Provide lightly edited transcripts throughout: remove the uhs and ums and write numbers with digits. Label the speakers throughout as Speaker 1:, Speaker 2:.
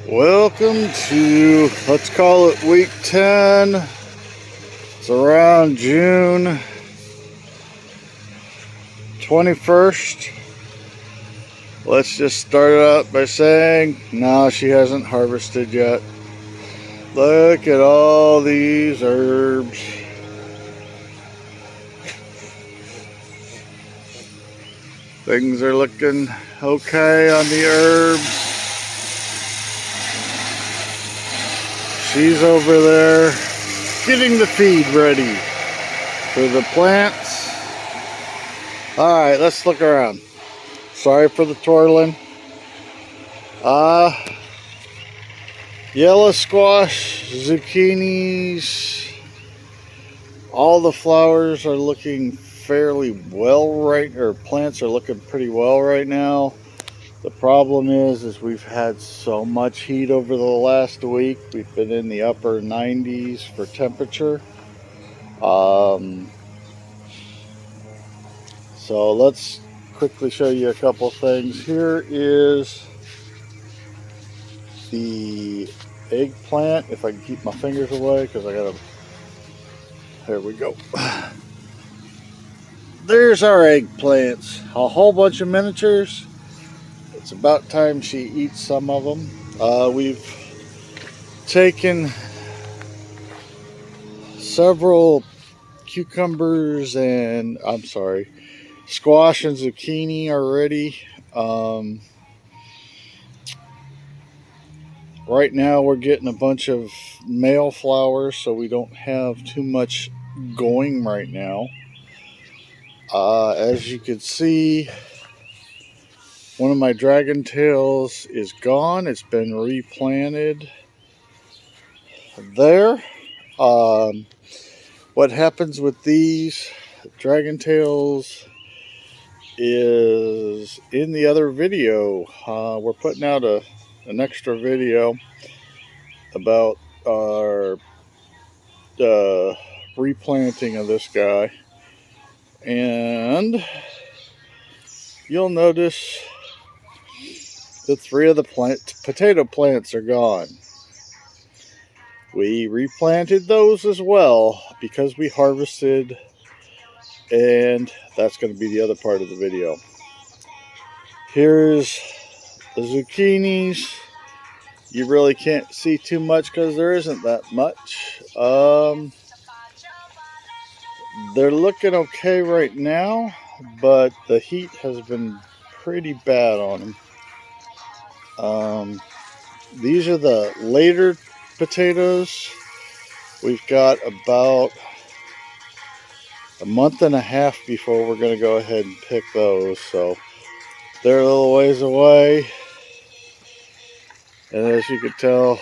Speaker 1: Welcome to, let's call it week 10. It's around June 21st. Let's just start it out by saying, no, she hasn't harvested yet. Look at all these herbs. Things are looking okay on the herbs. She's over there getting the feed ready for the plants. Alright, let's look around. Sorry for the twirling. Yellow squash, zucchinis, all the flowers are looking fairly well plants are looking pretty well right now. The problem is we've had so much heat over the last week. We've been in the upper 90s for temperature. So let's quickly show you a couple things. Here is the eggplant, if I can keep my fingers away, because I gotta, there we go. There's our eggplants, a whole bunch of miniatures. It's about time she eats some of them. We've taken several cucumbers and, squash and zucchini already. Right now we're getting a bunch of male flowers, so we don't have too much going right now. As you can see, one of my dragon tails is gone. It's been replanted there. What happens with these dragon tails is in the other video. We're putting out an extra video about our replanting of this guy, and you'll notice the 3 of the potato plants are gone. We replanted those as well because we harvested, and that's going to be the other part of the video. Here's the zucchinis. You really can't see too much because there isn't that much. They're looking okay right now, but the heat has been pretty bad on them. These are the later potatoes. We've got about a month and a half before we're going to go ahead and pick those, so they're a little ways away. And as you can tell,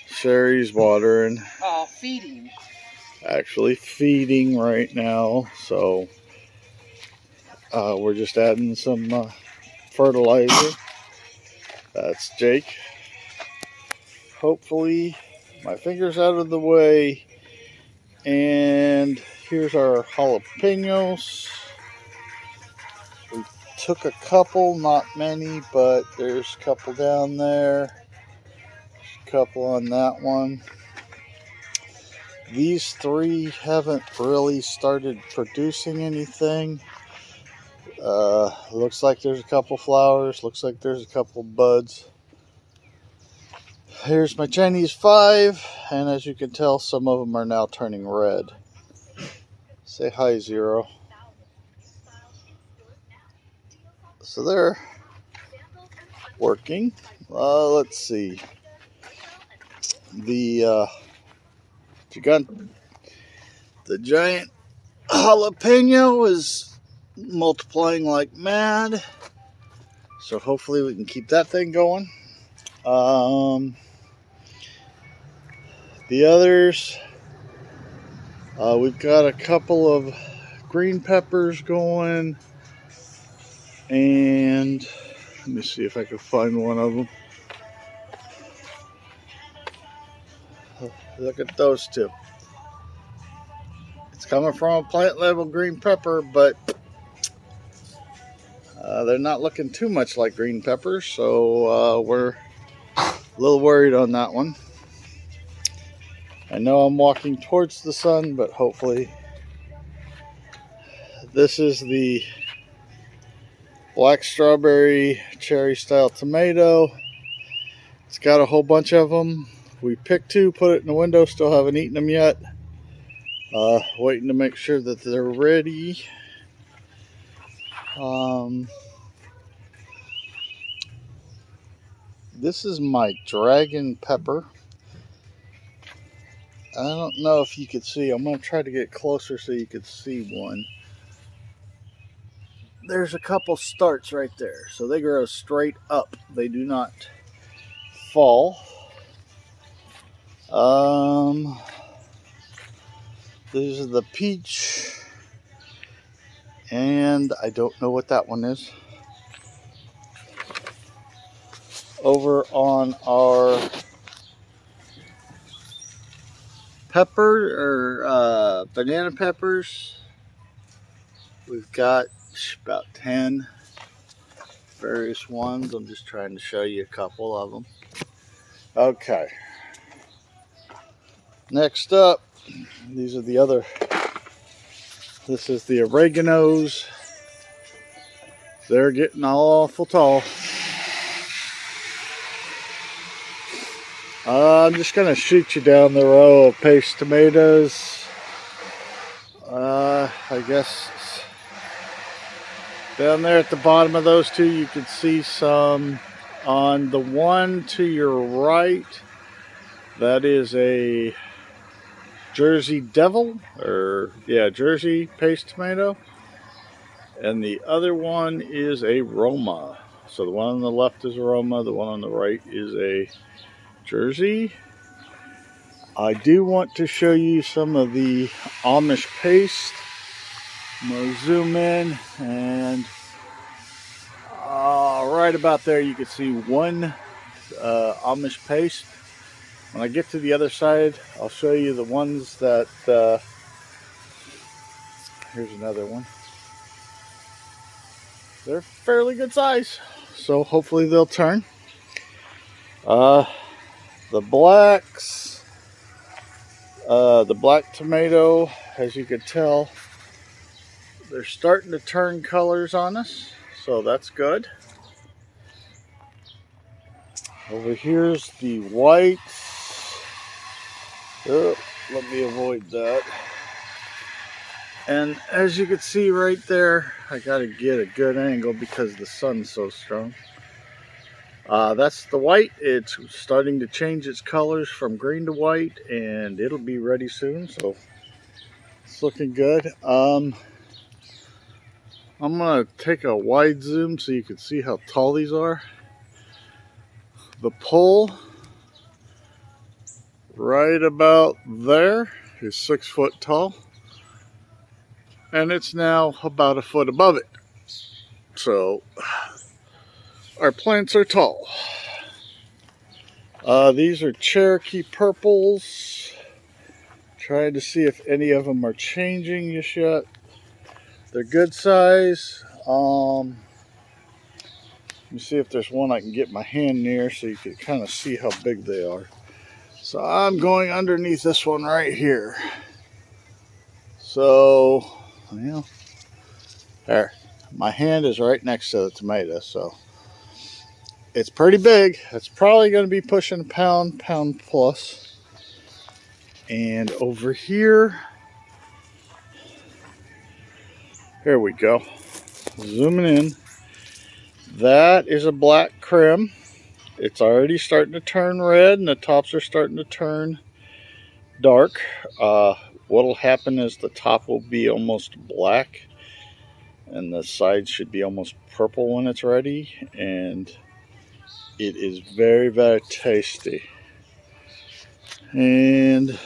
Speaker 1: Sherry's watering.
Speaker 2: Oh, feeding.
Speaker 1: Actually feeding right now, so we're just adding some fertilizer. That's Jake. Hopefully my finger's out of the way. And here's our jalapenos. We took a couple, not many, but there's a couple down there, a couple on that one. These 3 haven't really started producing anything. Looks like there's a couple flowers, looks like there's a couple buds. Here's my Chinese 5, and as you can tell, some of them are now turning red. Say hi, Zero. So they're working. Let's see. The giant jalapeno is multiplying like mad, so hopefully we can keep that thing going. The others, we've got a couple of green peppers going, and let me see if I can find one of them. Look at those 2. It's coming from a plant level green pepper, but They're not looking too much like green peppers, so we're a little worried on that one. I know I'm walking towards the sun, but hopefully. This is the black strawberry cherry style tomato. It's got a whole bunch of them. We picked two, put it in the window, still haven't eaten them yet. Waiting to make sure that they're ready. This is my dragon pepper. I don't know if you could see. I'm going to try to get closer so you could see one. There's a couple starts right there. So they grow straight up. They do not fall. These are the peach. And I don't know what that one is. Over on our pepper or banana peppers, we've got about 10 various ones. I'm just trying to show you a couple of them. Okay. Next up, these are the other. This is the oreganos. They're getting awful tall. I'm just going to shoot you down the row of paste tomatoes. I guess down there at the bottom of those two, you can see some. On the one to your right, that is a Jersey Devil, or yeah, Jersey paste tomato. And the other one is a Roma. So the one on the left is a Roma, the one on the right is a Jersey. I do want to show you some of the Amish paste. I'm going to zoom in, and right about there you can see one Amish paste. When I get to the other side, I'll show you the ones that, here's another one. They're fairly good size, so hopefully they'll turn. The blacks, the black tomato, as you can tell, they're starting to turn colors on us, so that's good. Over here's the whites. Oh, let me avoid that. And as you can see right there, I gotta get a good angle because the sun's so strong. That's the white. It's starting to change its colors from green to white, and it'll be ready soon, so it's looking good. I'm gonna take a wide zoom so you can see how tall these are. The pole right about there is 6 foot tall, and it's now about a foot above it. So our plants are tall. These are Cherokee purples. Trying to see if any of them are changing just yet. They're good size. Let me see if there's one I can get my hand near so you can kind of see how big they are. So I'm going underneath this one right here. So, yeah, there. My hand is right next to the tomato, so it's pretty big. It's probably going to be pushing a pound plus. And over here, here we go. Zooming in. That is a black Krim. It's already starting to turn red, and the tops are starting to turn dark. What'll happen is the top will be almost black, and the sides should be almost purple when it's ready, and it is very, very tasty. And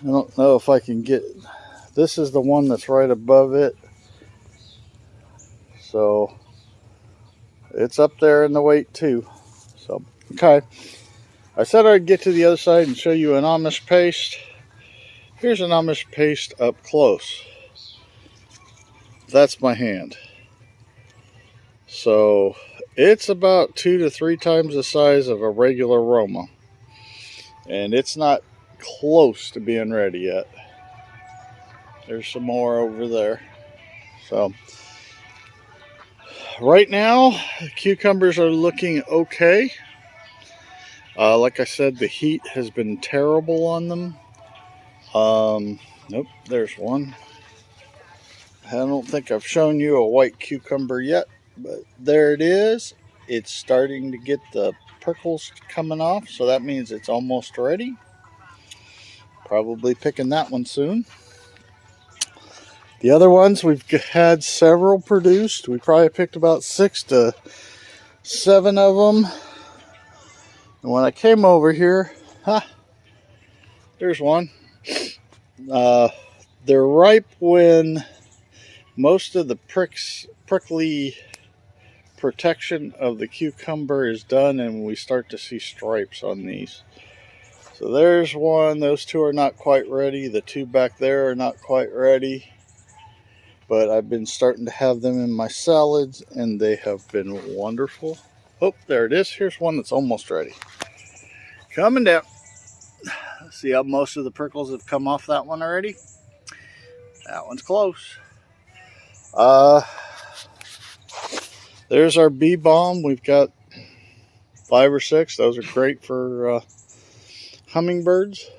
Speaker 1: I don't know if I can get, this is the one that's right above it. So it's up there in the weight too. So, okay. I said I'd get to the other side and show you an Amish paste. Here's an Amish paste up close. That's my hand. So it's about 2 to 3 times the size of a regular Roma. And it's not close to being ready yet. There's some more over there. So right now, cucumbers are looking okay. Like I said, the heat has been terrible on them. Nope, there's one. I don't think I've shown you a white cucumber yet, but there it is. It's starting to get the prickles coming off, so that means it's almost ready. Probably picking that one soon. The other ones, we've had several produced. We probably picked about 6 to 7 of them. And when I came over here, there's one. They're ripe when most of the prickly protection of the cucumber is done, and we start to see stripes on these. So there's one. Those 2 are not quite ready. The 2 back there are not quite ready. But I've been starting to have them in my salads, and they have been wonderful. Oh, there it is. Here's one that's almost ready. Coming down. See how most of the prickles have come off that one already? That one's close. There's our bee balm. We've got 5 or 6. Those are great for hummingbirds.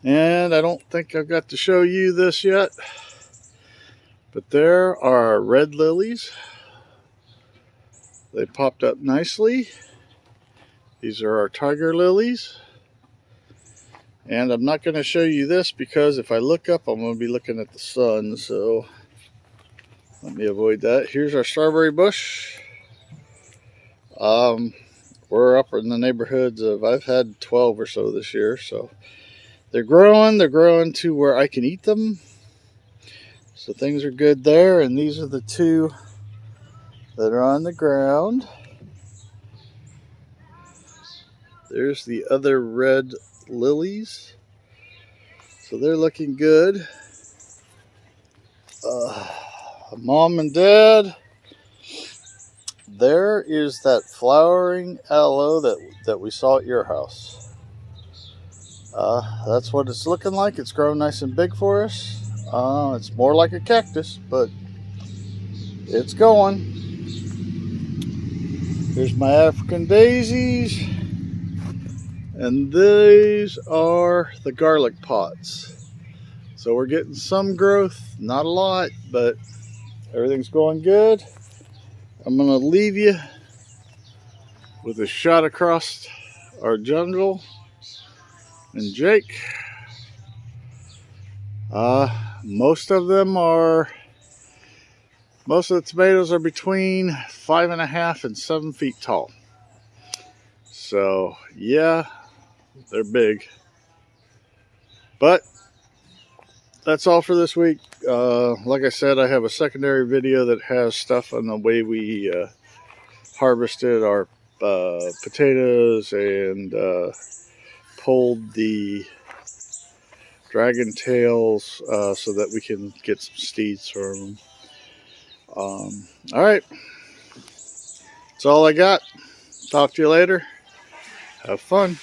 Speaker 1: And I don't think I've got to show you this yet, but there are red lilies. They popped up nicely. These are our tiger lilies. And I'm not going to show you this because if I look up, I'm going to be looking at the sun. So let me avoid that. Here's our strawberry bush. We're up in the neighborhoods of, I've had 12 or so this year. So they're growing to where I can eat them. So things are good there. And these are the 2 that are on the ground. There's the other red lilies. So they're looking good. Mom and Dad, there is that flowering aloe that we saw at your house. That's what it's looking like. It's grown nice and big for us. It's more like a cactus, but it's going. Here's my African daisies. And these are the garlic pots. So we're getting some growth, not a lot, but everything's going good. I'm going to leave you with a shot across our jungle and Jake. Most of the tomatoes are between 5.5 and 7 feet tall. So yeah, they're big. But that's all for this week. Like I said, I have a secondary video that has stuff on the way we harvested our potatoes and pulled the dragon tails so that we can get some seeds from them. Alright, that's all I got. Talk to you later. Have fun.